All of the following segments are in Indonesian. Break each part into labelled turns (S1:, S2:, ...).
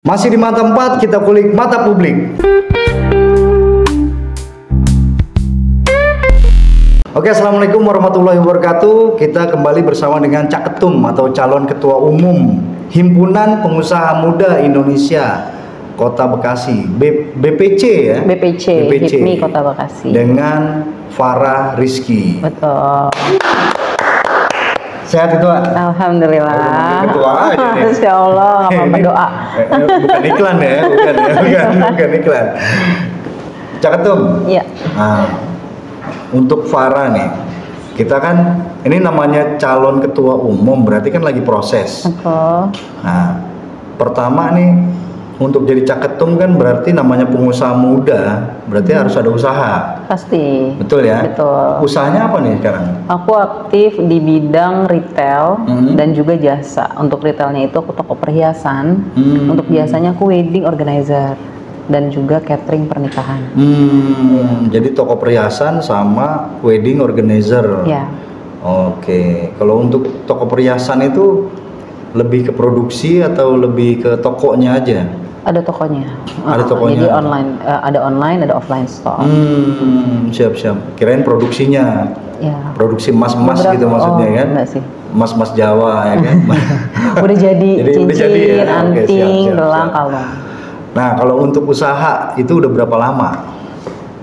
S1: Masih di mata 4, kita kulik mata publik. Oke, assalamualaikum warahmatullahi wabarakatuh. Kita kembali bersama dengan Cak Ketum atau calon ketua umum Himpunan Pengusaha Muda Indonesia Kota Bekasi, BPC ya.
S2: BPC, HIPMI Kota Bekasi.
S1: Dengan Farah Rizky.
S2: Betul.
S1: Sehat itu, Pak?
S2: Alhamdulillah.
S1: Ketua aja nih.
S2: Insya Allah, nggak apa-apa doa.
S1: Bukan iklan ya, bukan iklan. Cak Ketum.
S2: Iya.
S1: Nah, untuk Farah nih, kita kan ini namanya calon ketua umum, berarti kan lagi proses.
S2: Betul.
S1: Nah, pertama nih untuk jadi Cak Ketum kan berarti namanya pengusaha muda, berarti harus ada usaha.
S2: Pasti.
S1: Betul ya?
S2: Betul.
S1: Usahanya apa nih sekarang?
S2: Aku aktif di bidang retail dan juga jasa. Untuk retailnya itu aku toko perhiasan. Untuk jasanya aku wedding organizer dan juga catering pernikahan.
S1: Jadi toko perhiasan sama wedding organizer.
S2: Ya.
S1: Oke, kalau untuk toko perhiasan itu lebih ke produksi atau lebih ke tokonya aja?
S2: Ada tokonya.
S1: Ada tokonya.
S2: Jadi online, ada offline store.
S1: Siap. Kirain produksinya.
S2: Ya.
S1: Produksi emas-emas gitu maksudnya kan?
S2: Enggak sih.
S1: Emas-emas Jawa ya kan?
S2: Udah jadi cincin,
S1: udah jadi ya?
S2: anting,
S1: Oke,
S2: gelang,
S1: siap.
S2: kalung.
S1: Nah, kalau untuk usaha itu udah berapa lama?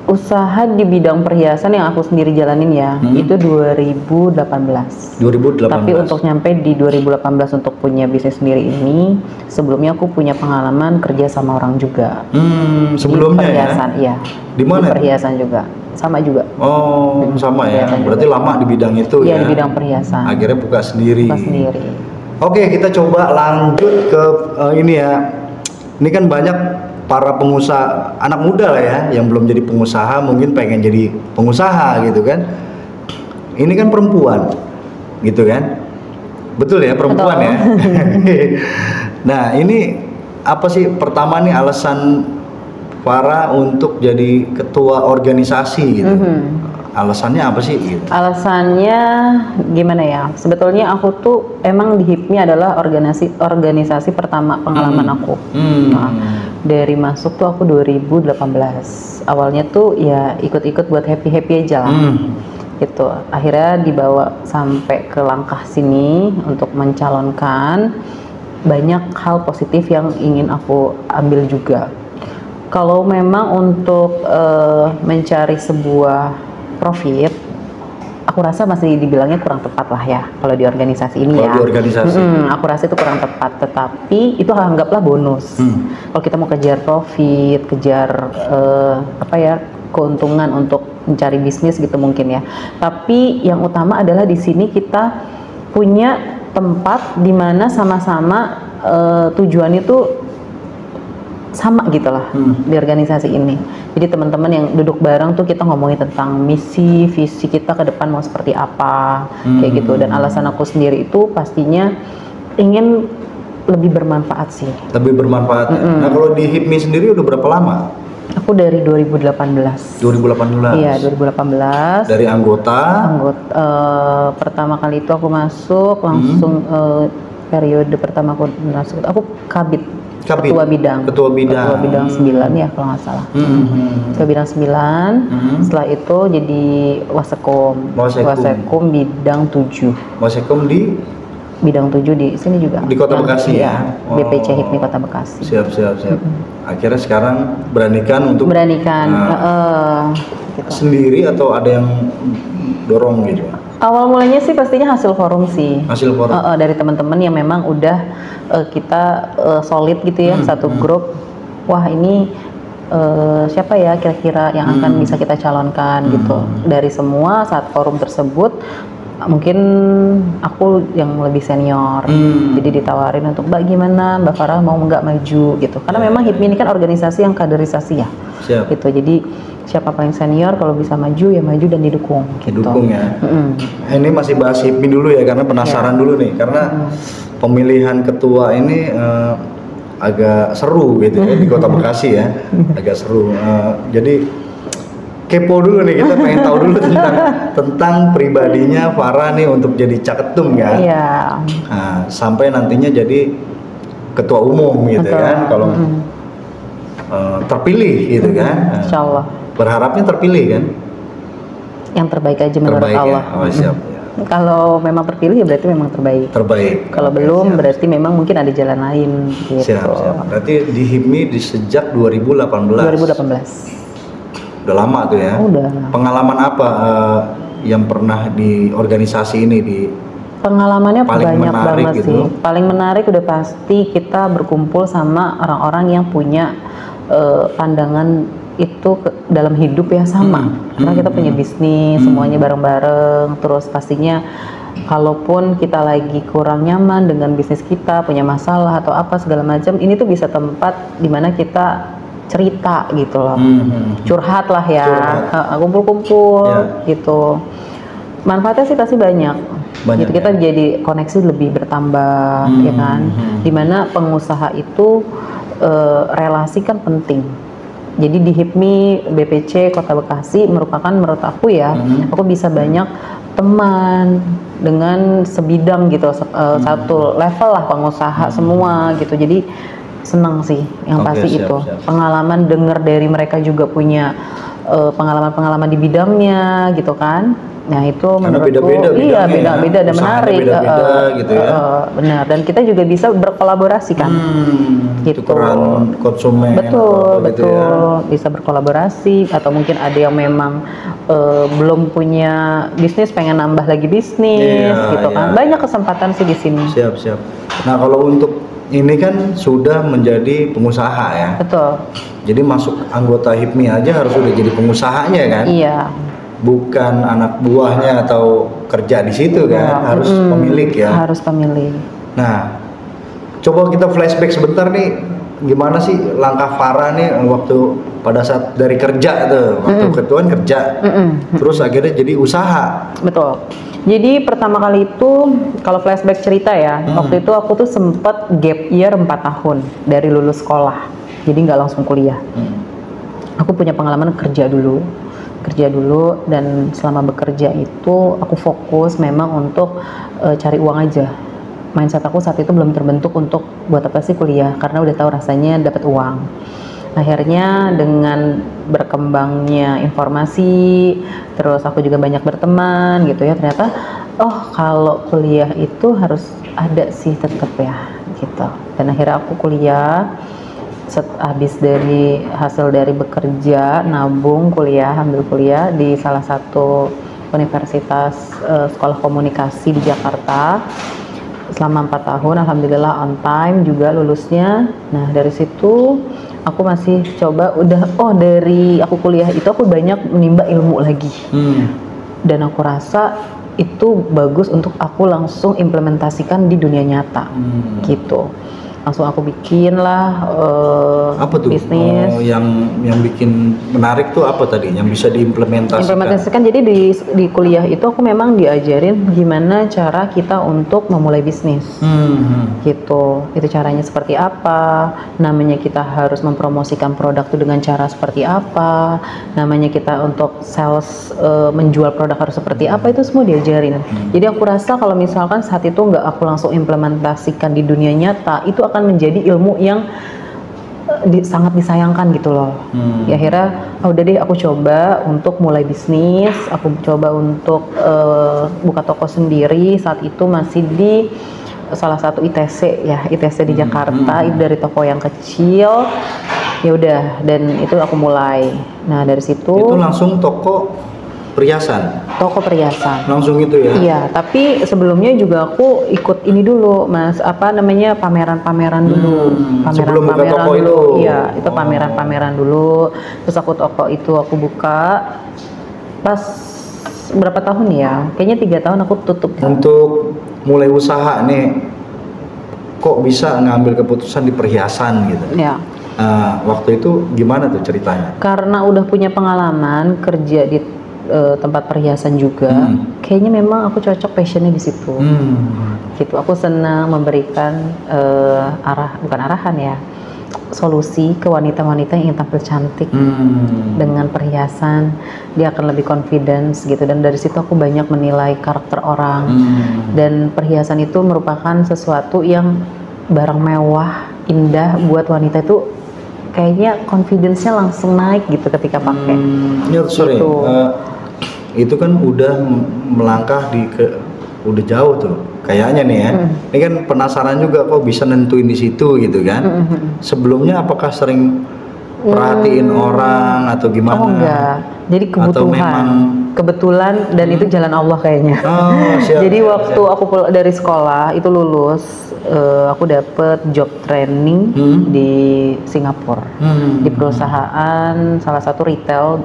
S2: Usaha di bidang perhiasan yang aku sendiri jalanin ya, itu 2018.
S1: 2018.
S2: Tapi untuk nyampe di 2018 untuk punya bisnis sendiri ini, sebelumnya aku punya pengalaman kerja sama orang juga.
S1: Sebelumnya
S2: di perhiasan,
S1: ya?
S2: Iya.
S1: Di mana?
S2: Di perhiasan juga. Sama juga.
S1: Oh, sama ya. Berarti
S2: juga.
S1: lama di bidang itu ya?
S2: Iya, di bidang perhiasan.
S1: Akhirnya buka sendiri.
S2: Buka sendiri.
S1: Oke, kita coba lanjut ke ini ya. Ini kan banyak para pengusaha, anak muda lah ya, yang belum jadi pengusaha, mungkin pengen jadi pengusaha gitu kan. Ini kan perempuan, gitu kan. Betul ya, perempuan ya. Nah, ini apa sih pertama nih alasan Farah untuk jadi ketua organisasi gitu? Alasannya apa sih? Gitu?
S2: Alasannya gimana ya? Sebetulnya aku tuh emang di HIPMI adalah organisasi pertama pengalaman aku. Nah, dari masuk tuh aku 2018. Awalnya tuh ya ikut-ikut buat happy-happy aja lah. Gitu. Akhirnya dibawa sampai ke langkah sini untuk mencalonkan. Banyak hal positif yang ingin aku ambil juga. Kalau memang untuk mencari sebuah profit, aku rasa masih dibilangnya kurang tepat lah ya kalau di organisasi ini ya.
S1: Di organisasi.
S2: Aku rasa itu kurang tepat, tetapi itu anggaplah bonus. Kalau kita mau kejar profit, kejar keuntungan untuk mencari bisnis gitu mungkin ya. Tapi yang utama adalah di sini kita punya tempat di mana sama-sama tujuan itu sama gitu lah di organisasi ini. Jadi teman-teman yang duduk bareng tuh kita ngomongin tentang misi, visi kita ke depan mau seperti apa, kayak gitu. Dan alasan aku sendiri itu pastinya ingin lebih bermanfaat sih.
S1: Lebih bermanfaat. Nah, kalau di HIPMI sendiri udah berapa lama?
S2: Aku dari 2018.
S1: 2018.
S2: Iya, 2018.
S1: Dari anggota.
S2: Pertama kali itu aku masuk langsung periode pertama aku masuk. Aku kabit. Ketua bidang 9 ya kalau nggak salah. Ketua bidang 9. Setelah itu jadi wasekum bidang 7.
S1: Wasekum di
S2: bidang 7 di sini juga.
S1: Di Kota Bekasi ya.
S2: BPC HIPMI Kota Bekasi.
S1: Siap. Akhirnya sekarang beranikan. Gitu. Sendiri atau ada yang dorong gitu?
S2: Awal mulanya sih pastinya hasil forum sih.
S1: Hasil forum.
S2: Dari teman-teman yang memang udah kita solid gitu ya, satu grup. Wah, ini siapa ya kira-kira yang akan bisa kita calonkan gitu. Dari semua saat forum tersebut mungkin aku yang lebih senior. Jadi ditawarin untuk Mbak gimana, Mbak Farah mau nggak maju gitu. Karena memang HIPMI ini kan organisasi yang kaderisasi ya.
S1: Siap.
S2: Gitu. Jadi siapa paling senior kalau bisa maju ya maju dan didukung.
S1: Didukung ya. Ini masih bahas HIPMI dulu ya karena penasaran dulu nih karena pemilihan ketua ini agak seru gitu ya di Kota Bekasi ya. Agak seru. Jadi kepo dulu nih, kita pengen tahu dulu tentang pribadinya Farah nih untuk jadi Cak Ketum kan.
S2: Iya.
S1: Nah, sampai nantinya jadi ketua umum gitu
S2: Betul.
S1: kan, kalau terpilih gitu kan.
S2: Insya Allah.
S1: Berharapnya terpilih kan?
S2: Yang terbaik aja menurut
S1: Terbaik
S2: Allah.
S1: ya. Oh, siap. Ya.
S2: Kalau memang terpilih ya berarti memang terbaik.
S1: Terbaik.
S2: Kalau
S1: Oke,
S2: belum
S1: siap.
S2: berarti memang mungkin ada jalan lain gitu.
S1: Siap. Berarti di HIPMI di sejak 2018.
S2: 2018.
S1: Udah lama tuh ya.
S2: Udah.
S1: Pengalaman apa yang pernah di organisasi ini di
S2: Pengalamannya
S1: paling
S2: banyak
S1: menarik
S2: banget
S1: gitu?
S2: sih. Paling menarik udah pasti kita berkumpul sama orang-orang yang punya pandangan itu dalam hidup ya sama. Karena kita punya bisnis, semuanya bareng-bareng. Terus pastinya kalaupun kita lagi kurang nyaman dengan bisnis kita, punya masalah atau apa segala macam, ini tuh bisa tempat dimana kita cerita gitu loh. Curhat lah ya. Kumpul-kumpul gitu. Manfaatnya sih pasti banyak. Gitu, kita jadi koneksi lebih bertambah ya kan. Dimana pengusaha itu relasi kan penting. Jadi di HIPMI BPC Kota Bekasi merupakan menurut aku ya, aku bisa banyak teman dengan sebidang gitu, satu level lah pengusaha semua gitu. Jadi senang sih yang pasti itu. Pengalaman dengar dari mereka juga punya pengalaman-pengalaman di bidangnya gitu kan. Nah itu menurutku beda-beda dan menarik,
S1: gitu ya.
S2: Benar. Dan kita juga bisa berkolaborasi kan, gitu.
S1: Tukeran konsumen.
S2: Betul,
S1: gitu ya.
S2: bisa berkolaborasi atau mungkin ada yang memang belum punya bisnis pengen nambah lagi bisnis, gitu kan. Banyak kesempatan sih di sini.
S1: Siap. Nah kalau untuk ini kan sudah menjadi pengusaha ya.
S2: Betul.
S1: Jadi masuk anggota HIPMI aja harus udah jadi pengusahanya kan.
S2: Iya.
S1: Bukan anak buahnya atau kerja di situ kan, harus pemilik ya.
S2: Harus pemilik.
S1: Nah, coba kita flashback sebentar nih, gimana sih langkah Farah nih waktu pada saat dari kerja tuh, waktu ketuaan kerja, terus akhirnya jadi usaha.
S2: Betul. Jadi pertama kali itu kalau flashback cerita ya, waktu itu aku tuh sempet gap year 4 tahun dari lulus sekolah, jadi nggak langsung kuliah. Aku punya pengalaman kerja dulu dan selama bekerja itu aku fokus memang untuk cari uang aja. Mindset aku saat itu belum terbentuk untuk buat apa sih kuliah, karena udah tahu rasanya dapat uang. Akhirnya dengan berkembangnya informasi, terus aku juga banyak berteman gitu ya, ternyata oh kalau kuliah itu harus ada sih tetap ya gitu. Dan akhirnya aku kuliah. Habis dari hasil dari bekerja, nabung kuliah, ambil kuliah di salah satu universitas sekolah komunikasi di Jakarta selama 4 tahun, alhamdulillah on time juga lulusnya. Nah dari situ aku masih coba dari aku kuliah itu aku banyak menimba ilmu lagi, dan aku rasa itu bagus untuk aku langsung implementasikan di dunia nyata gitu. Langsung aku bikin lah
S1: apa tuh?
S2: bisnis.
S1: Yang bikin menarik tuh apa tadi? Yang bisa diimplementasikan?
S2: Jadi di kuliah itu aku memang diajarin gimana cara kita untuk memulai bisnis, gitu. Itu caranya seperti apa? Namanya kita harus mempromosikan produk itu dengan cara seperti apa? Namanya kita untuk sales menjual produk harus seperti apa? Itu semua diajarin. Jadi aku rasa kalau misalkan saat itu nggak aku langsung implementasikan di dunia nyata, itu akan menjadi ilmu yang sangat disayangkan gitu loh. Ya akhirnya udah deh aku coba untuk mulai bisnis, aku coba untuk buka toko sendiri. Saat itu masih di salah satu ITC di Jakarta. Itu dari toko yang kecil. Ya udah, dan itu aku mulai. Nah dari situ
S1: itu langsung toko perhiasan langsung itu ya.
S2: Iya, tapi sebelumnya juga aku ikut ini dulu Mas, pameran-pameran dulu.
S1: Sebelum buka toko itu.
S2: Iya, itu pameran-pameran dulu. Terus toko itu aku buka pas berapa tahun ya? Kayaknya 3 tahun aku tutup.
S1: Untuk mulai usaha nih, kok bisa ngambil keputusan di perhiasan gitu?
S2: Ya.
S1: Waktu itu gimana tuh ceritanya?
S2: Karena udah punya pengalaman kerja di tempat perhiasan juga, kayaknya memang aku cocok passionnya di situ. Gitu, aku senang memberikan solusi ke wanita-wanita yang ingin tampil cantik dengan perhiasan. Dia akan lebih confidence gitu, dan dari situ aku banyak menilai karakter orang. Dan perhiasan itu merupakan sesuatu yang barang mewah indah buat wanita itu kayaknya confidence-nya langsung naik gitu ketika pakai.
S1: Ya sorry,
S2: Gitu.
S1: itu kan udah melangkah udah jauh tuh kayaknya nih ya. Ini kan penasaran juga kok bisa nentuin di situ gitu kan. Sebelumnya apakah sering perhatiin orang atau gimana?
S2: Oh enggak, jadi
S1: Atau memang
S2: kebetulan dan itu jalan Allah kayaknya.
S1: Oh, siap,
S2: Jadi
S1: siap,
S2: waktu aku dari sekolah itu lulus, aku dapet job training di Singapura, di perusahaan salah satu retail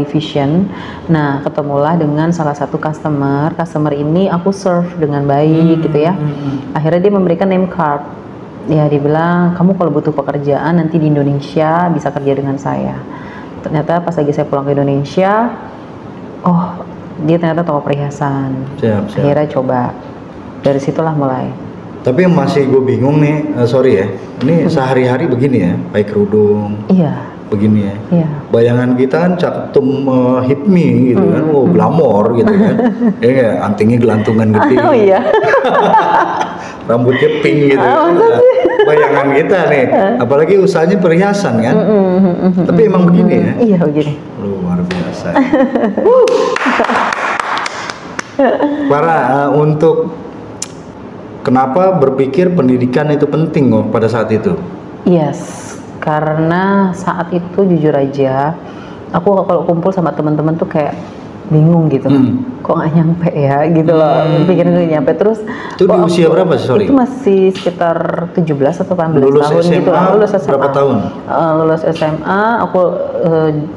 S2: division. Nah, ketemulah dengan salah satu customer ini aku serve dengan baik gitu ya. Akhirnya dia memberikan name card. Ya, dia bilang, kamu kalau butuh pekerjaan nanti di Indonesia bisa kerja dengan saya. Ternyata pas lagi saya pulang ke Indonesia, oh dia ternyata toko perhiasan.
S1: Siap.
S2: Akhirnya coba, dari situlah mulai.
S1: Tapi yang masih gue bingung nih, sorry ya, ini sehari-hari begini ya, pakai kerudung,
S2: Iya.
S1: begini ya.
S2: Iya.
S1: Bayangan kita kan caketum hipmi gitu kan, glamor gitu kan. Ya, antingnya gelantungan gede.
S2: Oh iya.
S1: Rambutnya pink gitu. Nah, bayangan kita nih, apalagi usahanya perhiasan kan. Tapi emang begini ya.
S2: Iya begini.
S1: Luar biasa. Para untuk kenapa berpikir pendidikan itu penting pada saat itu?
S2: Yes, karena saat itu jujur aja, aku kalau kumpul sama teman-teman tuh kayak bingung gitu, kok nggak nyampe ya gitu loh, pikiran gue nyampe terus.
S1: Itu di usia berapa sih, sorry?
S2: Itu masih sekitar 17 atau 18
S1: lulus
S2: tahun
S1: SMA,
S2: gitu lah. Lulus SMA.
S1: Berapa tahun?
S2: Lulus SMA, aku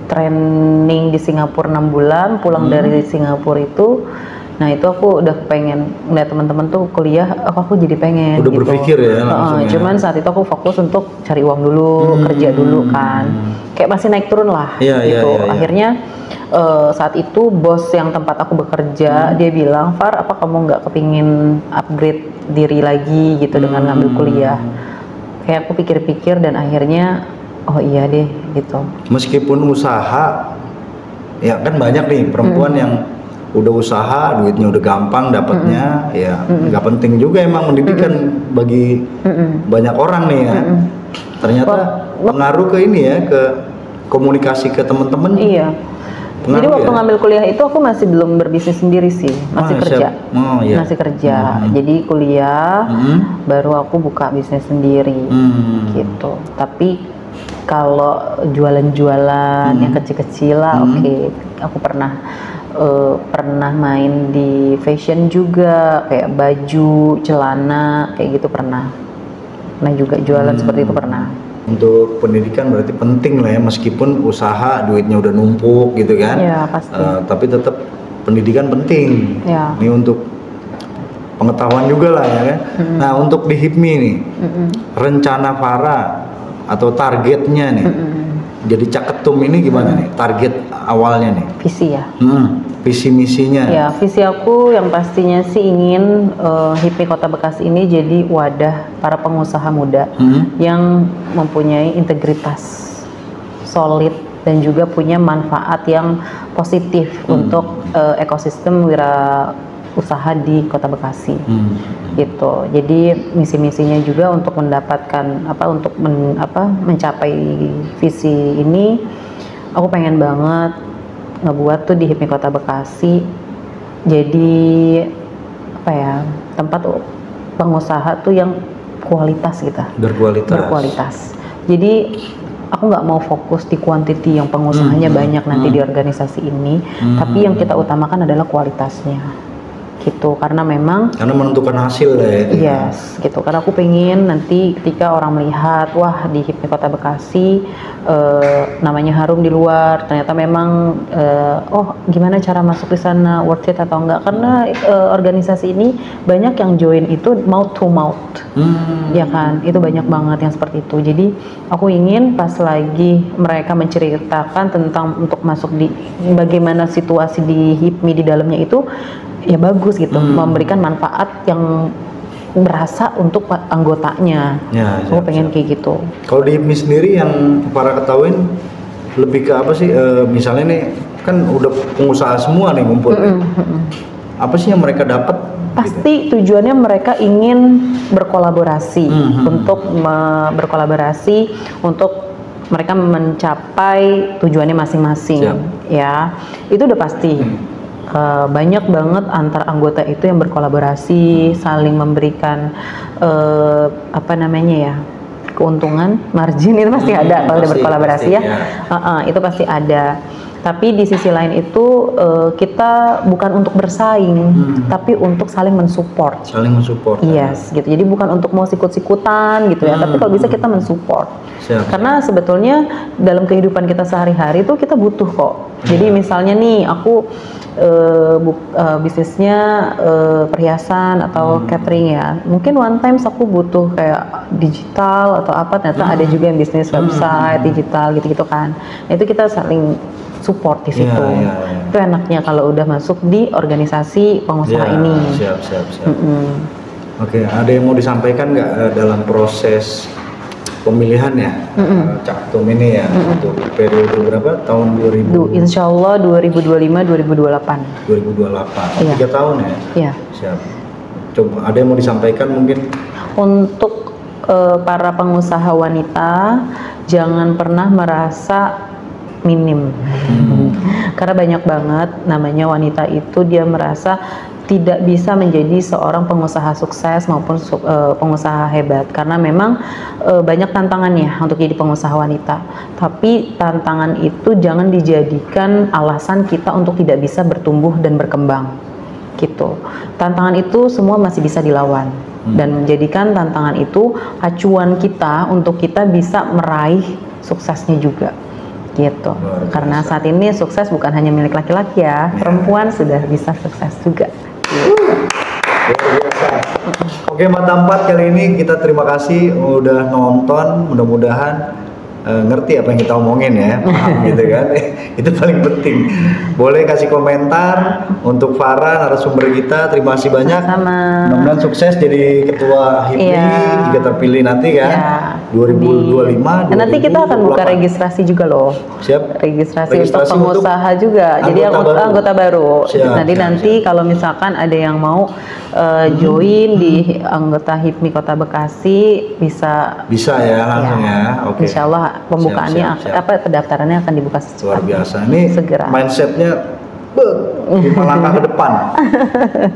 S2: training di Singapura 6 bulan, pulang dari Singapura itu. Nah itu aku udah pengen ngeliat teman-teman tuh kuliah, aku jadi pengen.
S1: Udah
S2: gitu.
S1: berpikir ya langsung ya.
S2: Cuman saat itu aku fokus untuk cari uang dulu, kerja dulu kan. Kayak masih naik turun lah
S1: Iya,
S2: gitu.
S1: iya.
S2: Akhirnya saat itu bos yang tempat aku bekerja dia bilang, Far, apa kamu nggak kepingin upgrade diri lagi gitu dengan ngambil kuliah? Kayak aku pikir-pikir dan akhirnya oh iya deh gitu.
S1: Meskipun usaha, ya kan banyak nih perempuan yang udah usaha, duitnya udah gampang dapatnya, ya nggak penting juga emang pendidikan bagi banyak orang nih ya. Ternyata pengaruh ke ini ya, ke komunikasi ke temen-temen.
S2: Iya. Jadi waktu ngambil kuliah itu aku masih belum berbisnis sendiri sih, masih kerja. Masih kerja. Jadi kuliah baru aku buka bisnis sendiri gitu. Tapi kalau jualan-jualan yang kecil-kecil lah oke. Aku pernah main di fashion juga, kayak baju, celana, kayak gitu pernah. Nah juga jualan seperti itu pernah.
S1: Untuk pendidikan berarti penting lah ya, meskipun usaha duitnya udah numpuk gitu kan.
S2: Iya pasti.
S1: Tapi tetap pendidikan penting.
S2: Ya.
S1: Ini untuk pengetahuan juga lah ya kan. Nah untuk di HIPMI nih, rencana Farah atau targetnya nih, jadi caketum ini gimana nih? Target awalnya nih?
S2: Visi ya.
S1: Visi misinya.
S2: Ya, visi aku yang pastinya sih ingin HIPMI Kota Bekasi ini jadi wadah para pengusaha muda yang mempunyai integritas solid dan juga punya manfaat yang positif untuk ekosistem wirausaha di Kota Bekasi. Gitu. Jadi misi-misinya juga untuk mendapatkan mencapai visi ini, aku pengen banget ngebuat tuh di HIPMI Kota Bekasi jadi tempat pengusaha tuh yang kualitas gitu. Berkualitas. Jadi aku nggak mau fokus di quantity yang pengusahanya banyak nanti di organisasi ini, tapi yang kita utamakan adalah kualitasnya. Gitu, karena
S1: menentukan hasil ya.
S2: Yes, gitu. Karena aku pengen nanti ketika orang melihat, wah di HIPMI Kota Bekasi namanya harum di luar, ternyata memang gimana cara masuk di sana, worth it atau enggak? Karena organisasi ini banyak yang join itu mouth to mouth, ya kan? Itu banyak banget yang seperti itu. Jadi aku ingin pas lagi mereka menceritakan tentang untuk masuk di bagaimana situasi di HIPMI di dalamnya itu, ya bagus gitu, memberikan manfaat yang berasa untuk anggotanya.
S1: Ya,
S2: aku pengen kayak gitu.
S1: Kalau di HIPMI sendiri yang para ketahuin lebih ke apa sih? Misalnya nih kan udah pengusaha semua nih ngumpul. Apa sih yang mereka dapat
S2: Pasti tujuannya mereka ingin berkolaborasi untuk berkolaborasi untuk mereka mencapai tujuannya masing-masing.
S1: Siap.
S2: Ya, itu udah pasti. Banyak banget antar anggota itu yang berkolaborasi, saling memberikan apa namanya ya, keuntungan, margin itu pasti ada kalau udah berkolaborasi
S1: pasti,
S2: ya. Itu pasti ada. Tapi di sisi lain itu kita bukan untuk bersaing, tapi untuk saling mensupport.
S1: Saling mensupport.
S2: Yes, gitu. Jadi bukan untuk mau sikut-sikutan gitu ya. Tapi kalau bisa kita mensupport. Karena sebetulnya dalam kehidupan kita sehari-hari itu kita butuh kok. Jadi misalnya nih aku bisnisnya perhiasan atau catering ya. Mungkin one time aku butuh kayak digital atau apa, ternyata ada juga yang bisnis website digital gitu-gitu kan. Nah, itu kita saling support di situ. Itu enaknya kalau udah masuk di organisasi pengusaha ini.
S1: Siap. Oke, ada yang mau disampaikan nggak dalam proses pemilihan ya Caktum ini ya untuk periode berapa tahun 2000?
S2: Insya Allah 2025-2028.
S1: 2028, 3 tahun ya?
S2: Iya.
S1: Siap. Coba ada yang mau disampaikan mungkin?
S2: Untuk para pengusaha wanita, jangan pernah merasa minim. Karena banyak banget namanya wanita itu dia merasa tidak bisa menjadi seorang pengusaha sukses maupun pengusaha hebat, karena memang banyak tantangannya untuk jadi pengusaha wanita. Tapi tantangan itu jangan dijadikan alasan kita untuk tidak bisa bertumbuh dan berkembang gitu. Tantangan itu semua masih bisa dilawan dan menjadikan tantangan itu acuan kita untuk kita bisa meraih suksesnya juga gitu. Karena saat ini sukses bukan hanya milik laki-laki ya, perempuan sudah bisa sukses juga.
S1: Oke, Mata 4 kali ini kita terima kasih udah nonton, mudah-mudahan ngerti apa yang kita omongin ya, paham gitu kan. Itu paling penting. Boleh kasih komentar untuk Farah narasumber kita. Terima kasih banyak.
S2: Sama.
S1: Mudah-mudahan sukses jadi ketua HIPMI jika terpilih nanti kan. 2025.
S2: Nanti kita akan buka registrasi juga loh.
S1: Siap.
S2: Registrasi untuk pengusaha juga. Jadi anggota baru. Nanti kalau misalkan ada yang mau join di anggota HIPMI Kota Bekasi bisa
S1: ya langsung ya. Oke.
S2: Insya Allah pembukaannya pendaftarannya akan dibuka
S1: luar biasa. Ini
S2: segera.
S1: Mindsetnya 5 langkah ke depan.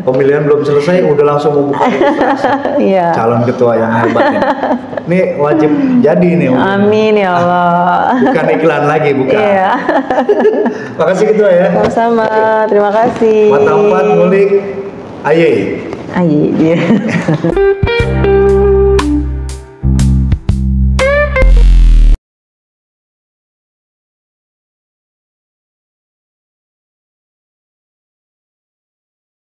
S1: Pemilihan belum selesai udah langsung membuka registrasi. Calon ketua yang hebat ini. Ini wajib jadi nih.
S2: Amin ya Allah.
S1: Bukan iklan lagi, bukan. Makasih ketua ya.
S2: Sama-sama. Terima kasih.
S1: Mata 4 ngulik. Aye.